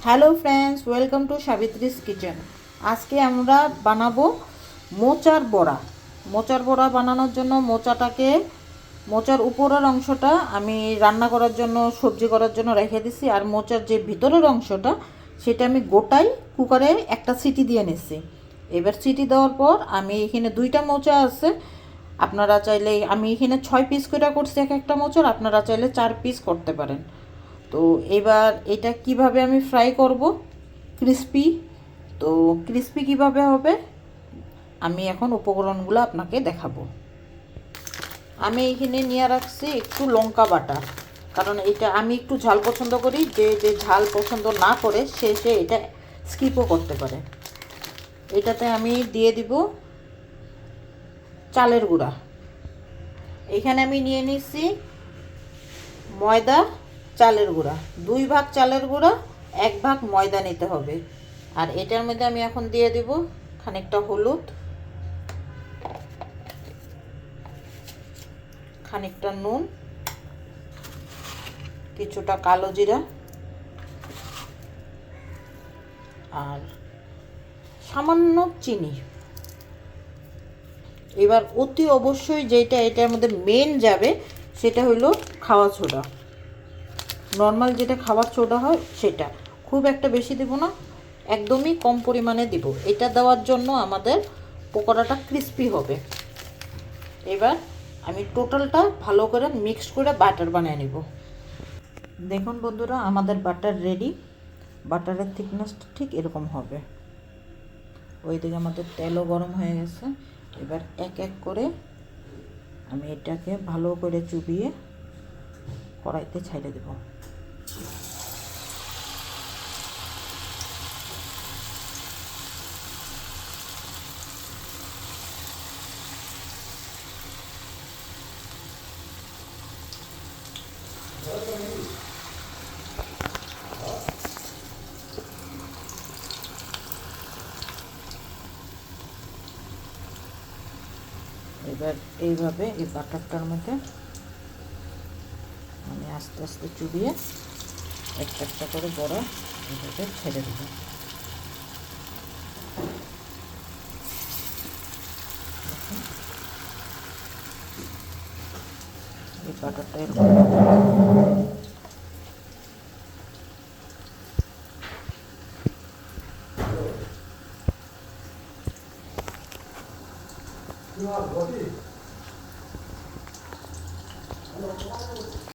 Hello friends, welcome to Savitri's kitchen. আজকে আমরা বানাবো মোচার বড়া। মোচার বড়া বানানোর জন্য মোচার উপরের অংশটা আমি রান্না করার জন্য, সবজি করার জন্য রেখে দিছি। আর মোচার যে ভিতরের অংশটা সেটা আমি গোটাই কুকারে একটা সিটি দিয়ে নিছি। এবার সিটি দেওয়ার পর আমি এখানে 2টা মোচা আছে, আপনারা চাইলে, আমি এখানে 6 পিস করে করছি এক একটা মোচার, আপনারা চাইলে 4 পিস করতে পারেন। তো এবার এটা কিভাবে আমি ফ্রাই করব ক্রিস্পি, তো ক্রিস্পি কিভাবে হবে আমি এখন উপকরণগুলো আপনাকে দেখাবো। আমি এইখানে নিয়ে রাখছি একটু লঙ্কা বাটা, কারণ এটা আমি একটু ঝাল পছন্দ করি, যে যে ঝাল পছন্দ না করে সে এটা স্কিপও করতে পারে। এটাতে আমি দিয়ে দিব চালের গুঁড়া। এখানে আমি নিয়ে নিচ্ছি ময়দা, চালের গুঁড়া, 2 ভাগ চালের গুঁড়া 1 ভাগ ময়দা নিতে হবে। আর এটার মধ্যে আমি এখন দিয়ে দেব খানিকটা হলুদ, খানিকটা নুন, কিছুটা কালো জিরা আর সামান্য চিনি। এবার অতি অবশ্যই যেটা এটার মধ্যে মেন যাবে সেটা হলো খাওয়া সোডা। নর্মাল যেটা খাবার সোডা হয় সেটা খুব একটা বেশি দেব না, একদমই কম পরিমাণে দিব। এটা দেওয়ার জন্য আমাদের পকোড়াটা ক্রিস্পি হবে। এবার আমি টোটালটা ভালো করে মিক্স করে বাটার বানিয়ে নিব। দেখুন বন্ধুরা, আমাদের বাটার রেডি। বাটারের থিকনেসটা ঠিক এরকম হবে। ওইদিকে আমাদের তেলও গরম হয়ে গেছে। এবার এক এক করে আমি এটাকে ভালো করে চুবিয়ে কড়াইতে ছেড়ে দেব। এবার এইভাবে এই বাটারটার মধ্যে আমি আস্তে আস্তে চুবিয়ে একটা একটা করে বড়া এইভাবে ছেড়ে দেব। এই বাটারটা এরকম